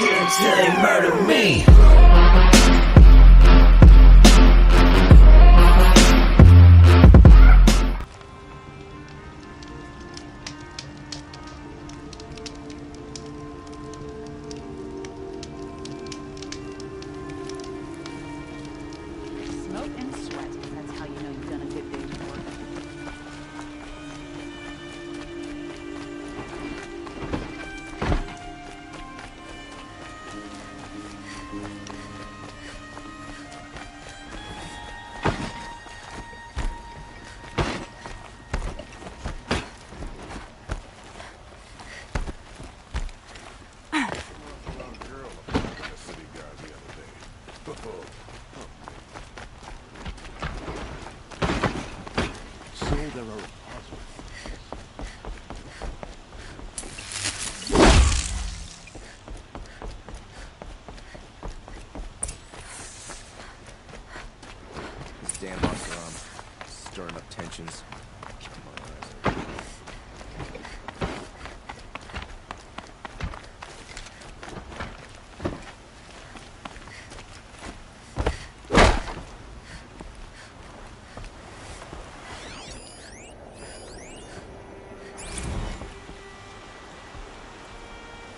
Kill until they murder me. Smoke and sweat. That's how you know you've done a good day's work. Damn monster arm. Stirring up tensions.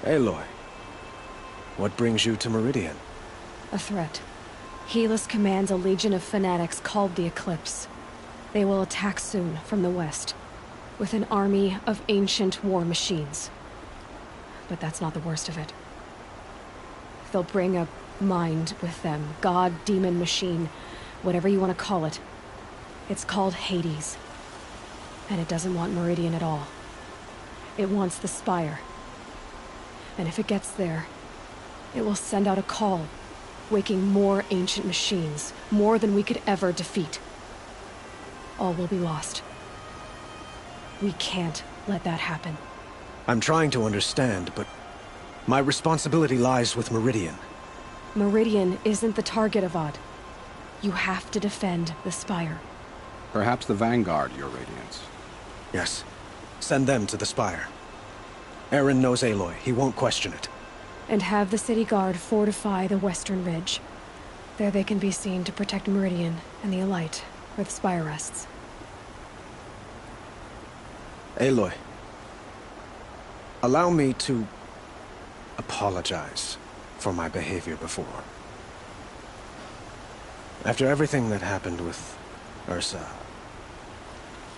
Aloy, what brings you to Meridian? A threat. Helis commands a legion of fanatics called the Eclipse. They will attack soon from the west, with an army of ancient war machines. But that's not the worst of it. They'll bring a mind with them, god, demon, machine, whatever you want to call it. It's called Hades. And it doesn't want Meridian at all. It wants the Spire. And if it gets there, it will send out a call, waking more ancient machines, more than we could ever defeat. All will be lost. We can't let that happen. I'm trying to understand, but my responsibility lies with Meridian. Meridian isn't the target, Avad. You have to defend the Spire. Perhaps the Vanguard, Your Radiance. Yes. Send them to the Spire. Eren knows Aloy. He won't question it. And have the city guard fortify the western ridge. There they can be seen to protect Meridian and the Elite, where the Spire rests. Aloy, allow me to apologize for my behavior before. After everything that happened with Ursa,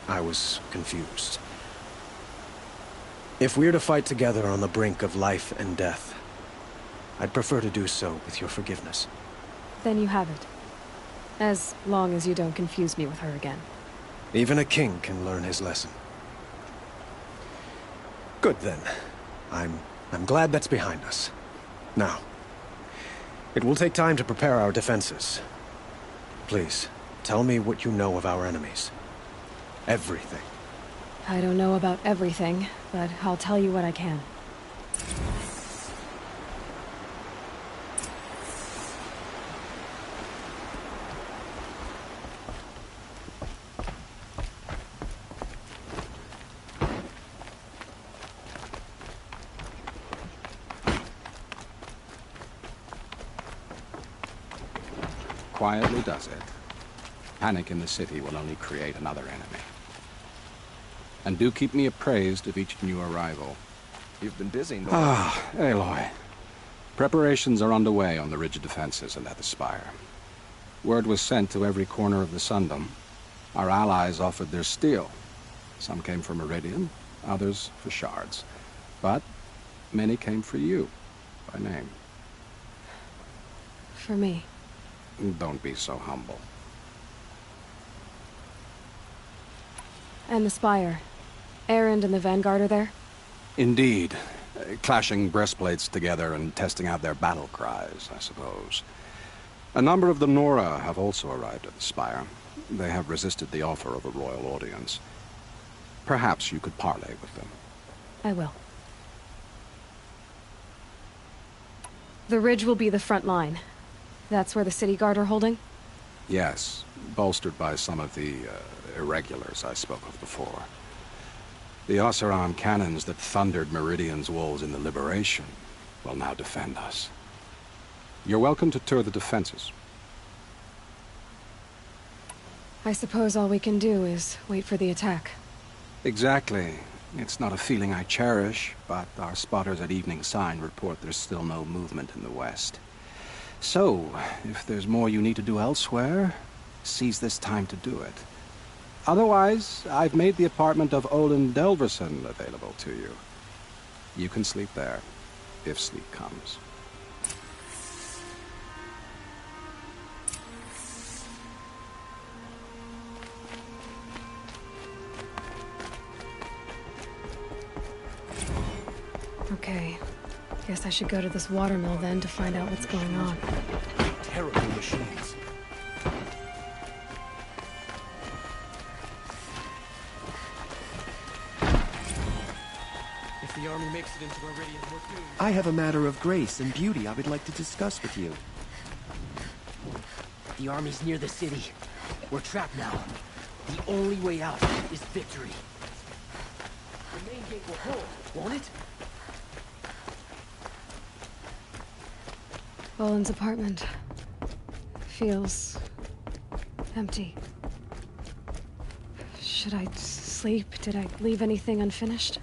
I was confused. If we're to fight together on the brink of life and death, I'd prefer to do so with your forgiveness. Then you have it. As long as you don't confuse me with her again. Even a king can learn his lesson. Good then. I'm glad that's behind us. Now, it will take time to prepare our defenses. Please, tell me what you know of our enemies. Everything. I don't know about everything, but I'll tell you what I can. Quietly does it. Panic in the city will only create another enemy. And do keep me appraised of each new arrival. You've been busy, no? Aloy. Preparations are underway on the ridge defenses and at the Spire. Word was sent to every corner of the Sundom. Our allies offered their steel. Some came for Meridian, others for shards. But many came for you, by name. For me. Don't be so humble. And the Spire. Erend and the Vanguard are there? Indeed. Clashing breastplates together and testing out their battle cries, I suppose. A number of the Nora have also arrived at the Spire. They have resisted the offer of a royal audience. Perhaps you could parley with them. I will. The ridge will be the front line. That's where the city guard are holding? Yes, bolstered by some of the irregulars I spoke of before. The Oseram cannons that thundered Meridian's walls in the Liberation will now defend us. You're welcome to tour the defenses. I suppose all we can do is wait for the attack. Exactly. It's not a feeling I cherish, but our spotters at Evening Sign report there's still no movement in the west. So, if there's more you need to do elsewhere, seize this time to do it. Otherwise, I've made the apartment of Olin Delverson available to you. You can sleep there, if sleep comes. Okay. Guess I should go to this watermill then to find out what's going on. Terrible machines. If the army makes it into Meridian, we're doomed. I have a matter of grace and beauty I would like to discuss with you. The army's near the city. We're trapped now. The only way out is victory. The main gate will hold, won't it? Olin's apartment feels empty. Should I sleep? Did I leave anything unfinished?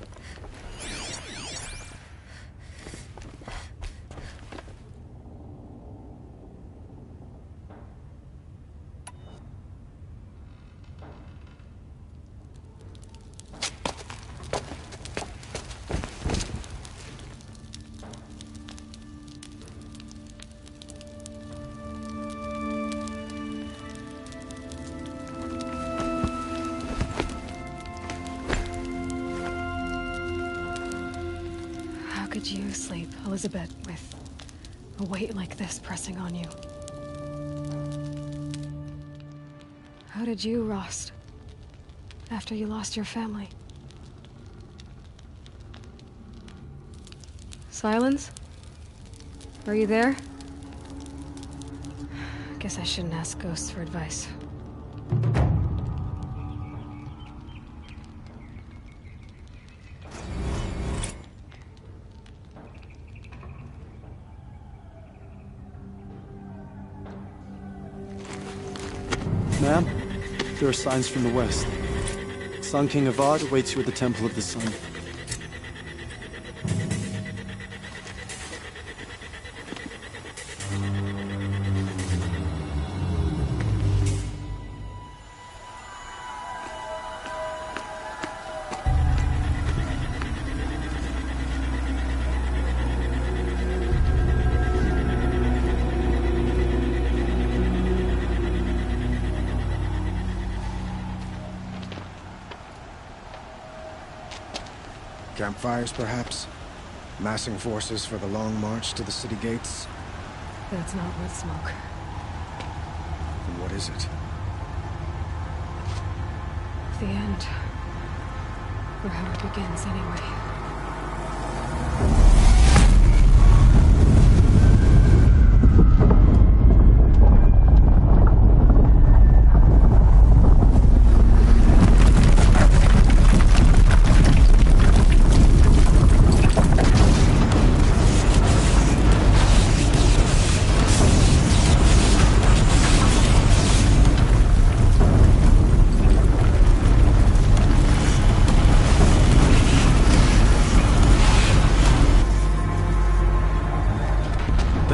How could you sleep, Elizabeth, with a weight like this pressing on you? How did you, Rost, after you lost your family? Silence? Are you there? Guess I shouldn't ask ghosts for advice. Ma'am, there are signs from the west. Sun King Avad awaits you at the Temple of the Sun. Campfires, perhaps? Massing forces for the long march to the city gates? That's not with smoke. And what is it? The end. Or how it begins, anyway.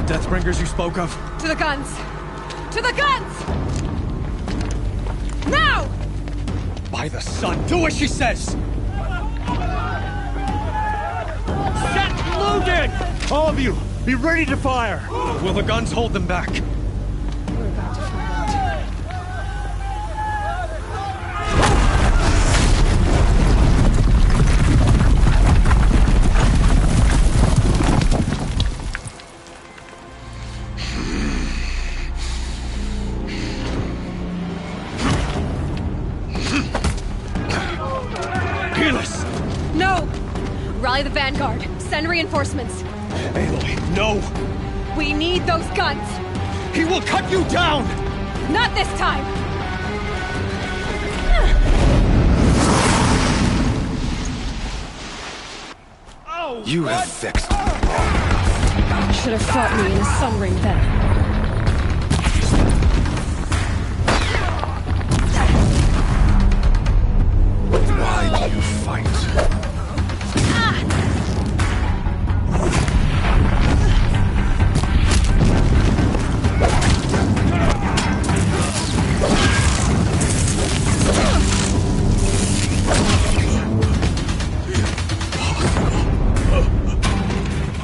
Deathbringers you spoke of? To the guns! To the guns! Now! By the sun, do as she says! Set loaded! All of you, be ready to fire! Will the guns hold them back? We're about to find out. No! Rally the vanguard. Send reinforcements. Aloy, no! We need those guns! He will cut you down! Not this time! You have vexed me long enough. should have fought me in a sun ring then. Why do you fight?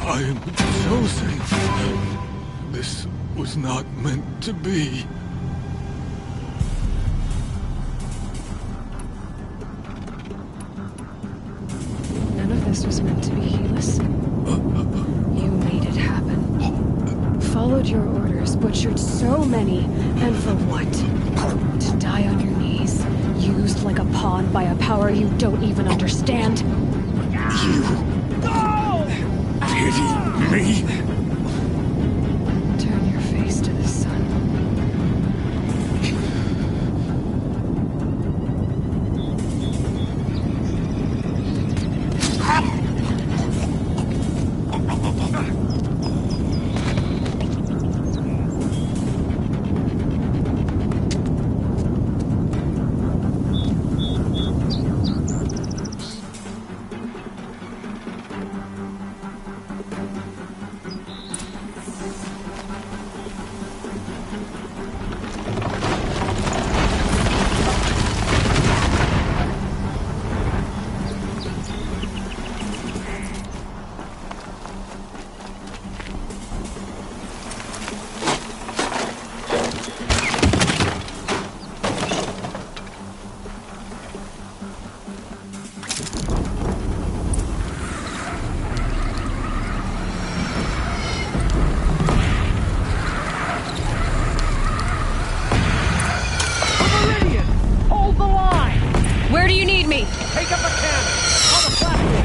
I am chosen. This was not meant to be. None of this was meant to be, Helis. You made it happen. Followed your orders, butchered so many, and for what? To die on your knees, used like a pawn by a power you don't even understand. You pity me? Turn your face to the sun. Where do you need me? Take up a cannon! On the platform!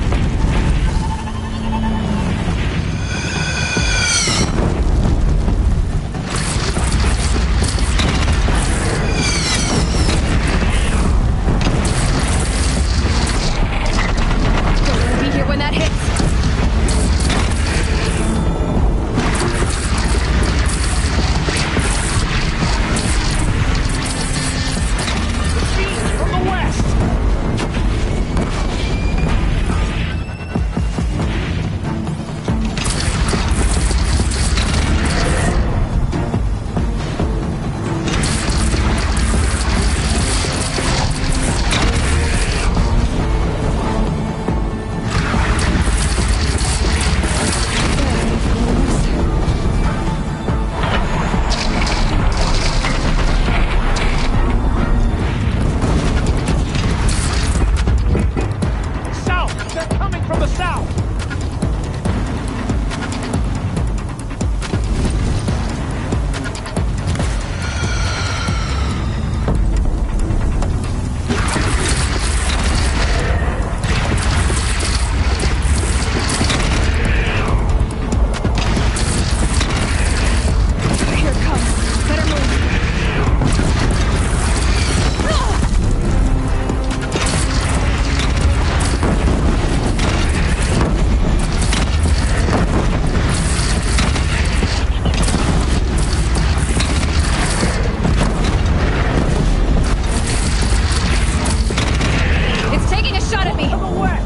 Don't be here when that hits. From the west! South! They're coming from the south! Here it comes. Better move. It's taking a shot at me. From the west!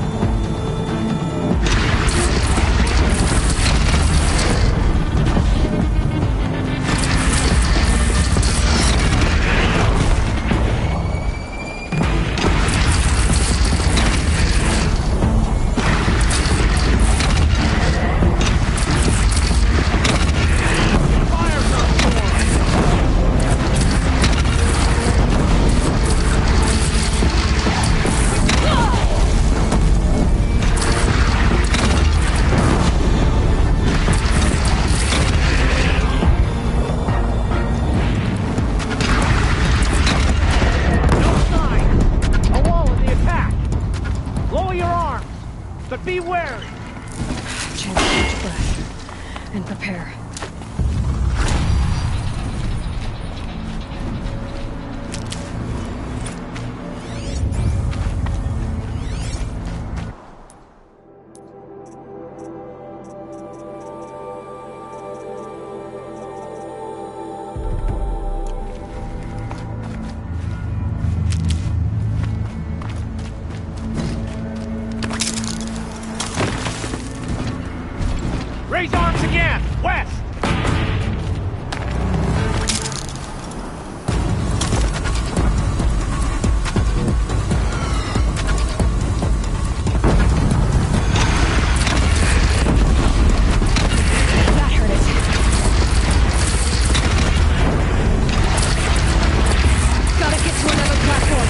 But be wary! Chance to catch breath and prepare. Raise arms again! West! That hurt it. Gotta get to another platform.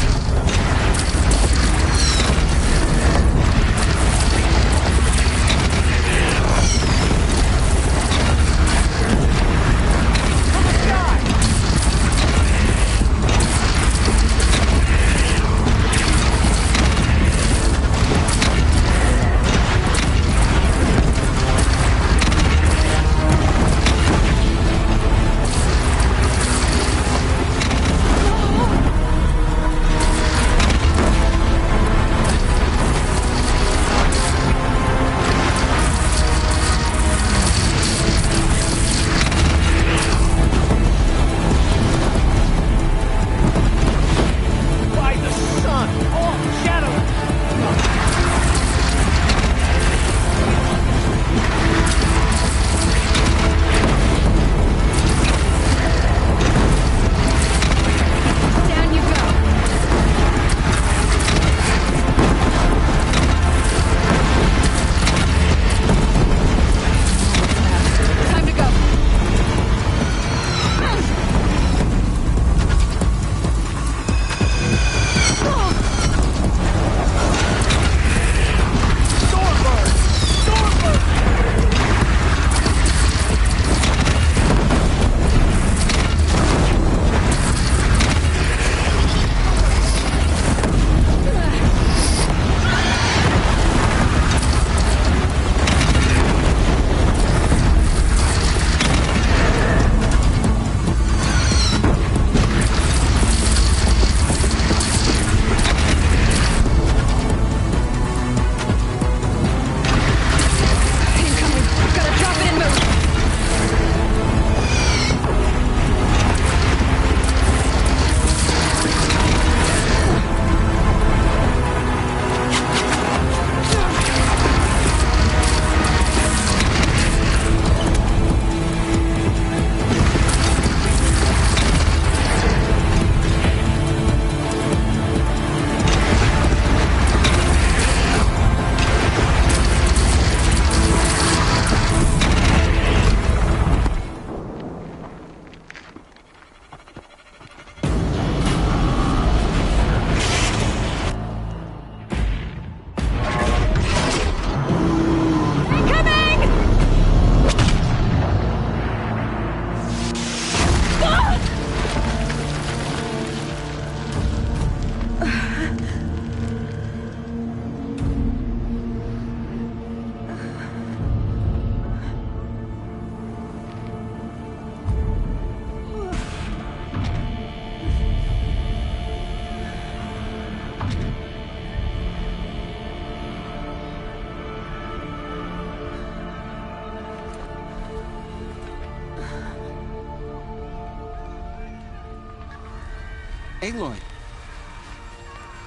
Aloy!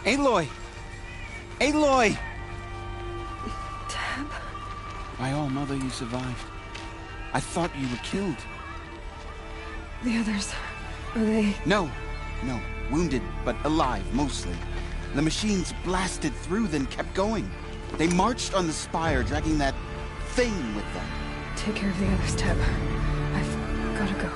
Aloy! Aloy! Tab? My own mother, you survived. I thought you were killed. The others, are they... No. Wounded, but alive, mostly. The machines blasted through, then kept going. They marched on the spire, dragging that thing with them. Take care of the others, Tab. I've gotta go.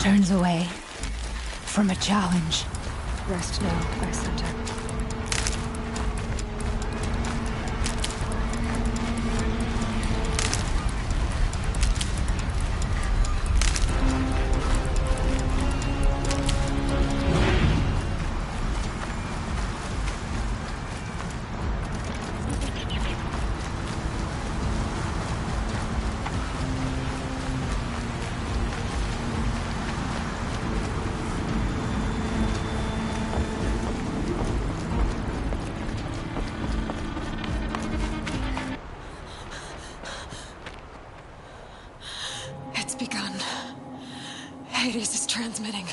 Turns away from a challenge. Rest now, I center. It's begun. Hades is transmitting.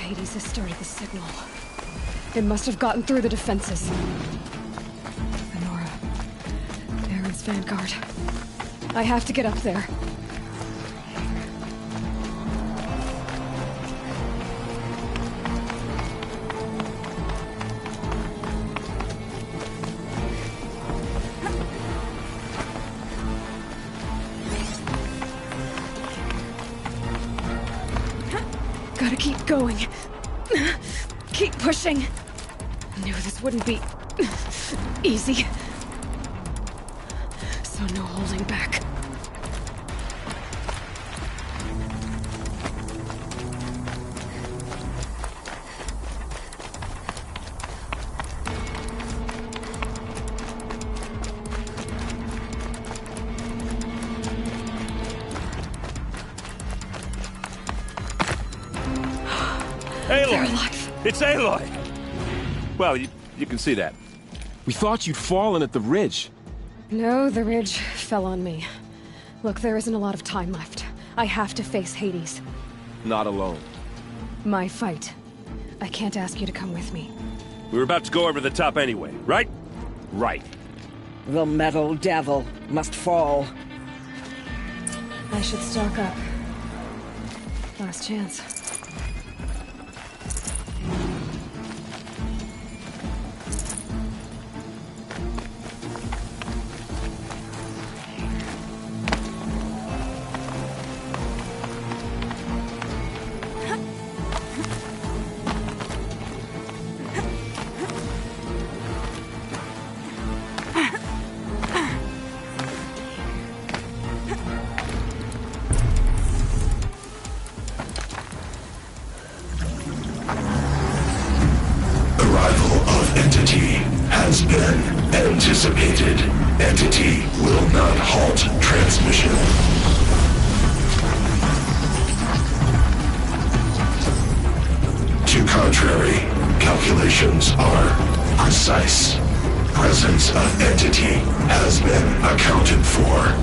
Hades has started the signal. It must have gotten through the defenses. Honora. Aaron's vanguard. I have to get up there. Gotta keep going. Keep pushing. I knew this wouldn't be easy. So no holding back. Aloy! It's Aloy! Well, you can see that. We thought you'd fallen at the ridge. No, the ridge fell on me. Look, there isn't a lot of time left. I have to face Hades. Not alone. My fight. I can't ask you to come with me. We were about to go over the top anyway, right? Right. The metal devil must fall. I should stock up. Last chance. Has been anticipated. Entity will not halt transmission. To contrary, calculations are precise. Presence of entity has been accounted for.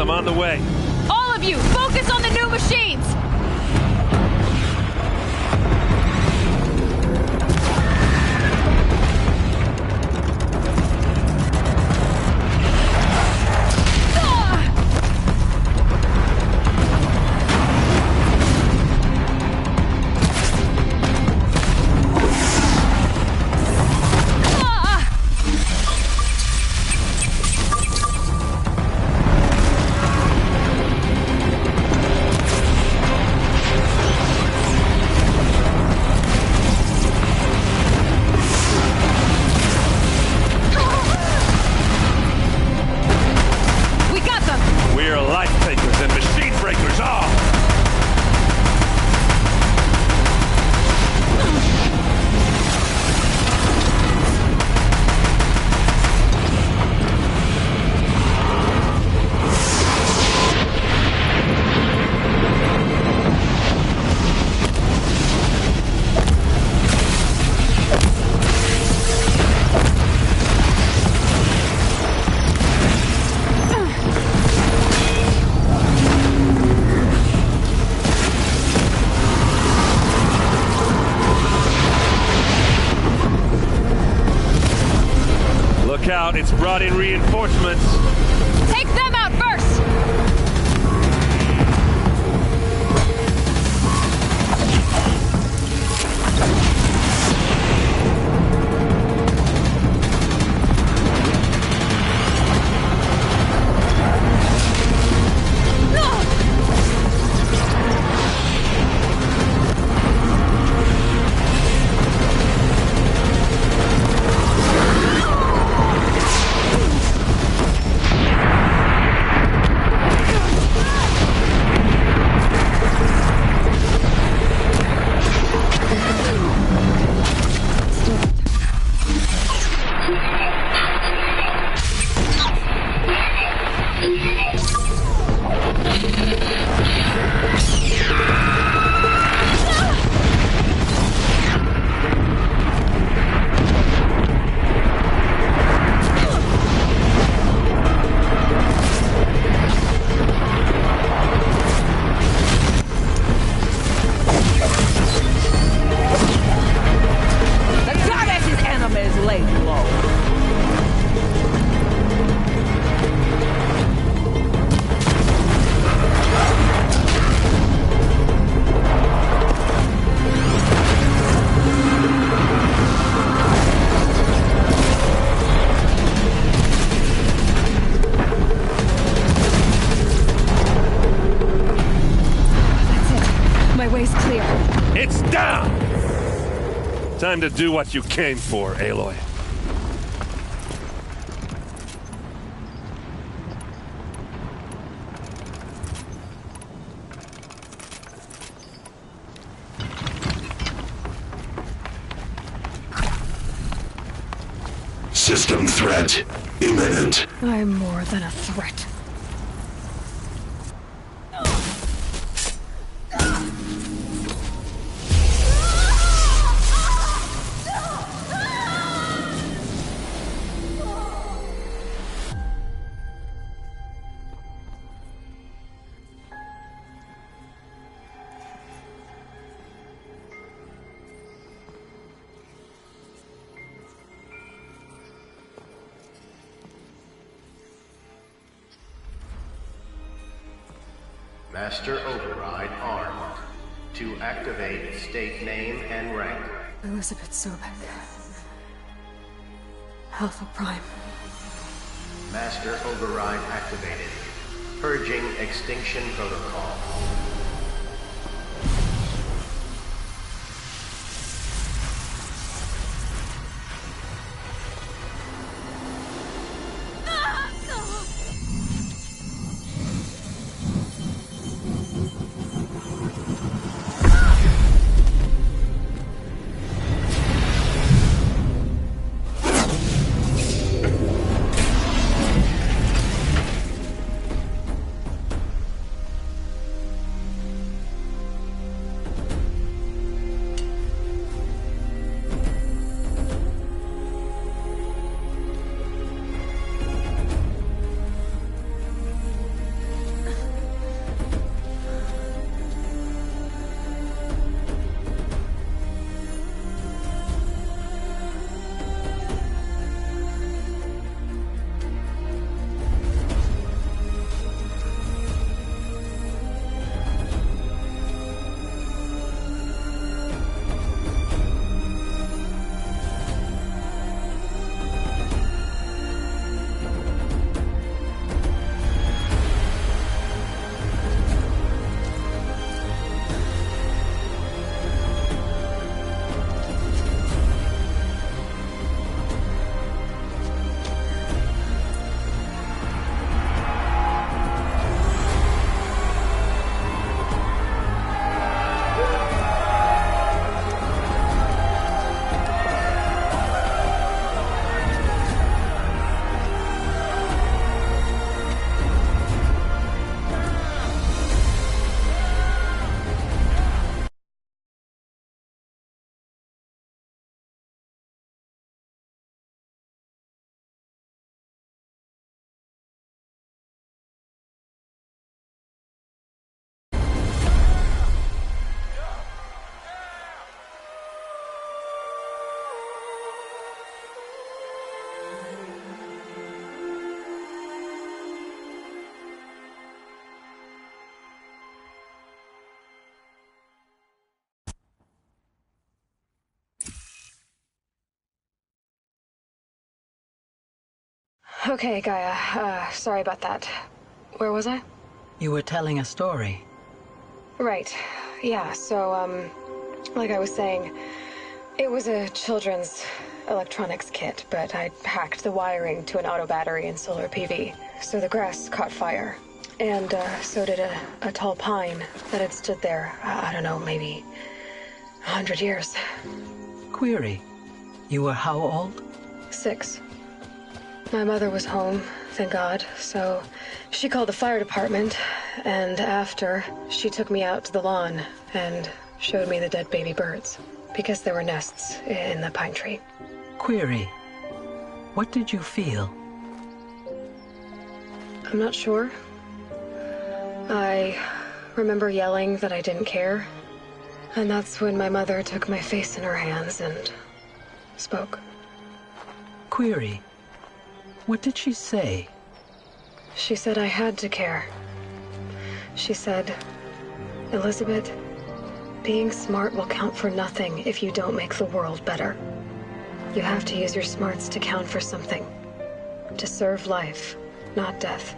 I'm on the way. All of you, focus on the new machines! We're life takers and machine breakers all! Look out, it's brought in reinforcements. Take them out first! It's down! Time to do what you came for, Aloy. System threat imminent. I'm more than a threat. Master Override armed. To activate, state name and rank. Elizabeth Sobek. Alpha Prime. Master Override activated. Purging extinction protocol. Okay, Gaia. Sorry about that. Where was I? You were telling a story. Right. Yeah, so, like I was saying, it was a children's electronics kit, but I hacked the wiring to an auto battery and solar PV. So the grass caught fire. And, so did a tall pine that had stood there, I don't know, maybe 100 years. Query. You were how old? 6. My mother was home, thank God, so she called the fire department, and after, she took me out to the lawn and showed me the dead baby birds, because there were nests in the pine tree. Query. What did you feel? I'm not sure. I remember yelling that I didn't care, and that's when my mother took my face in her hands and spoke. Query. What did she say? She said I had to care. She said, Elizabeth, being smart will count for nothing if you don't make the world better. You have to use your smarts to count for something. To serve life, not death.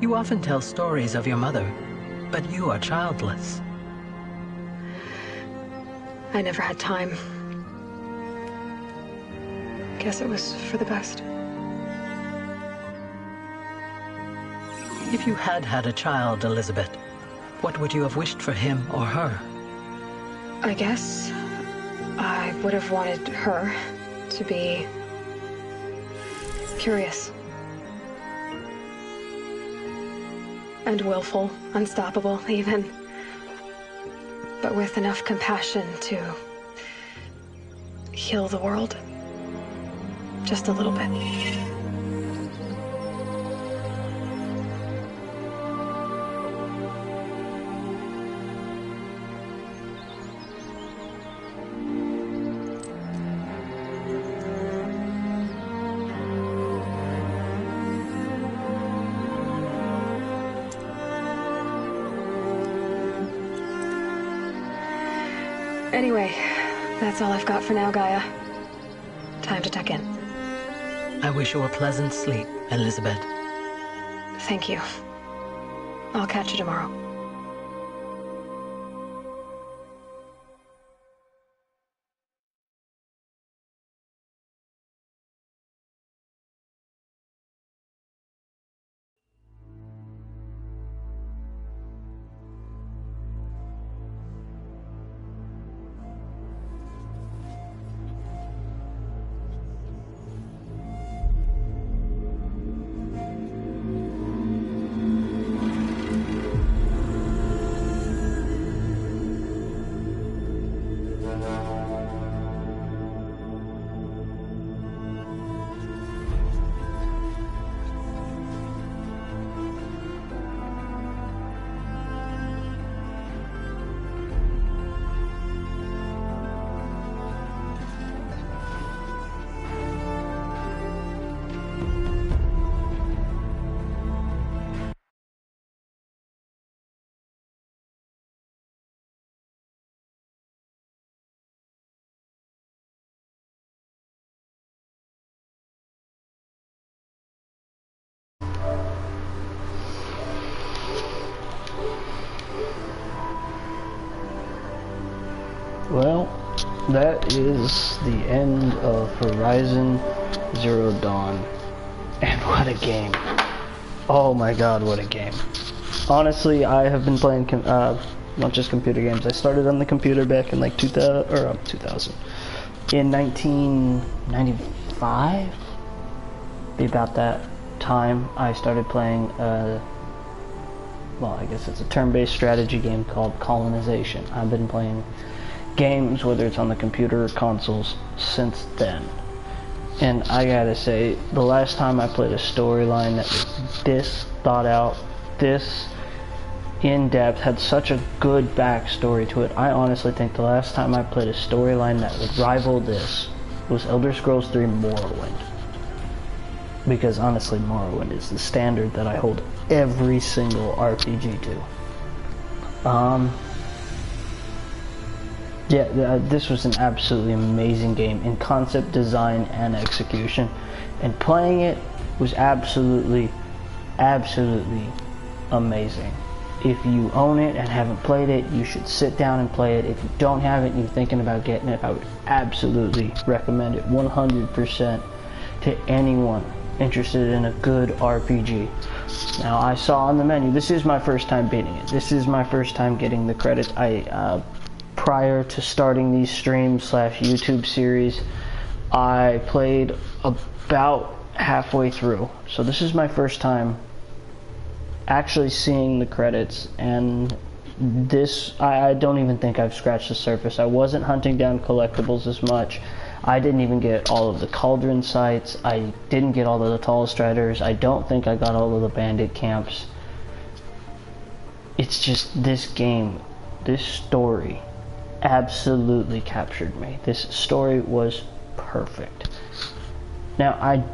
You often tell stories of your mother, but you are childless. I never had time. Guess it was for the best. If you had had a child, Elizabeth, what would you have wished for him or her? I guess I would have wanted her to be curious. And willful, unstoppable, even. But with enough compassion to heal the world. Just a little bit. Anyway, that's all I've got for now, Gaia. Time to tuck in. I wish you a pleasant sleep, Elizabeth. Thank you. I'll catch you tomorrow. Well, that is the end of Horizon Zero Dawn. And what a game. Oh my god, what a game. Honestly, I have been playing, not just computer games. I started on the computer back in like 2000, in 1995? Be about that time I started playing, well, I guess it's a turn-based strategy game called Colonization. I've been playing games, whether it's on the computer or consoles, since then. And I gotta say, the last time I played a storyline that was this thought out, this in-depth, had such a good backstory to it, I honestly think the last time I played a storyline that would rival this was Elder Scrolls 3 Morrowind. Because honestly, Morrowind is the standard that I hold every single RPG to. Yeah, this was an absolutely amazing game in concept, design, and execution. And playing it was absolutely amazing. If you own it and haven't played it, you should sit down and play it. If you don't have it and you're thinking about getting it, I would absolutely recommend it 100% to anyone interested in a good RPG. Now, I saw on the menu, this is my first time beating it. This is my first time getting the credits. Prior to starting these streams / YouTube series, I played about halfway through. So this is my first time actually seeing the credits, and this, I don't even think I've scratched the surface. I wasn't hunting down collectibles as much. I didn't even get all of the cauldron sites. I didn't get all of the tall striders. I don't think I got all of the bandit camps. It's just this game, this story absolutely captured me. This story was perfect. Now, I'm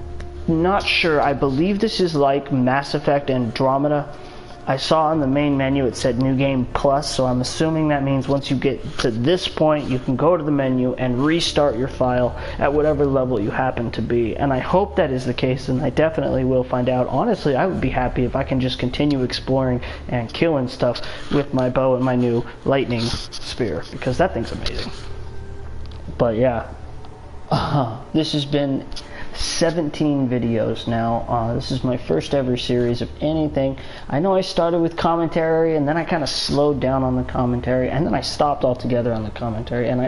not sure. I believe this is like Mass Effect Andromeda. I saw on the main menu it said New Game Plus, so I'm assuming that means once you get to this point, you can go to the menu and restart your file at whatever level you happen to be. And I hope that is the case, and I definitely will find out. Honestly, I would be happy if I can just continue exploring and killing stuff with my bow and my new lightning spear, because that thing's amazing. But yeah, this has been 17 videos now. This is my first ever series of anything. I know I started with commentary, and then I kind of slowed down on the commentary, and then I stopped altogether on the commentary, and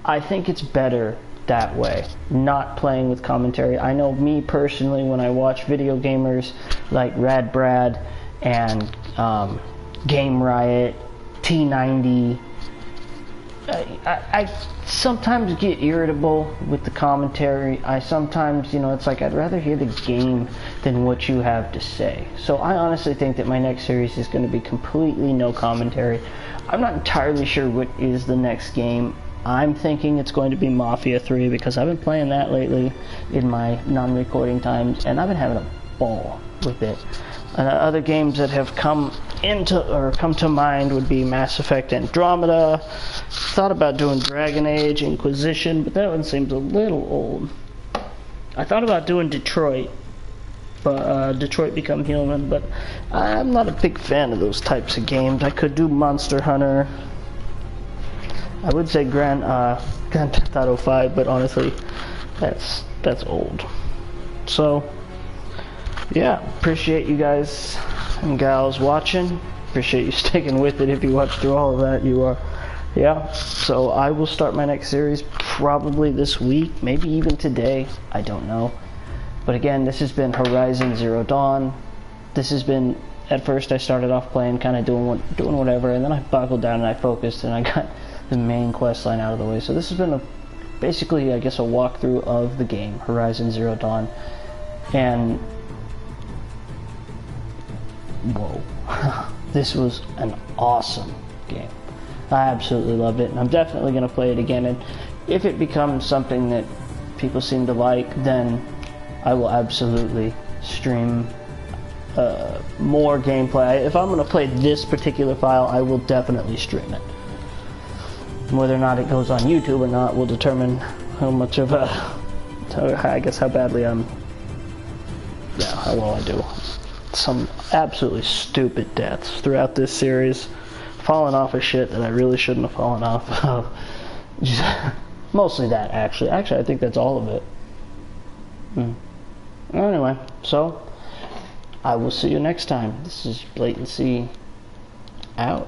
I think it's better that way, not playing with commentary. I know me personally, when I watch video gamers like Rad Brad and Game Riot, T90, I sometimes get irritable with the commentary. I sometimes, it's like I'd rather hear the game than what you have to say. So I honestly think that my next series is going to be completely no commentary. I'm not entirely sure what is the next game. I'm thinking it's going to be Mafia 3 because I've been playing that lately in my non-recording times, and I've been having a ball with it. Other games that have come to mind would be Mass Effect Andromeda. Thought about doing Dragon Age Inquisition, but that one seems a little old. I thought about doing Detroit, but Detroit Become Human, but I'm not a big fan of those types of games. I could do Monster Hunter. I would say Grand Theft Auto 5, but honestly, that's old. So yeah, appreciate you guys and gals watching. Appreciate you sticking with it. If you watched through all of that, you are. Yeah, so I will start my next series probably this week, maybe even today. I don't know. But again, this has been Horizon Zero Dawn. This has been, at first I started off playing, kind of doing whatever, and then I buckled down and I focused and I got the main quest line out of the way. So this has been basically, I guess, a walkthrough of the game, Horizon Zero Dawn. And whoa, this was an awesome game. I absolutely loved it, and I'm definitely going to play it again, and if it becomes something that people seem to like, then I will absolutely stream more gameplay. If I'm going to play this particular file, I will definitely stream it. Whether or not it goes on YouTube or not will determine how much of I guess how badly how well I do. Some absolutely stupid deaths throughout this series. Falling off of shit that I really shouldn't have fallen off of. Mostly that, actually. Actually, I think that's all of it. Anyway, so I will see you next time. This is Blatancy out.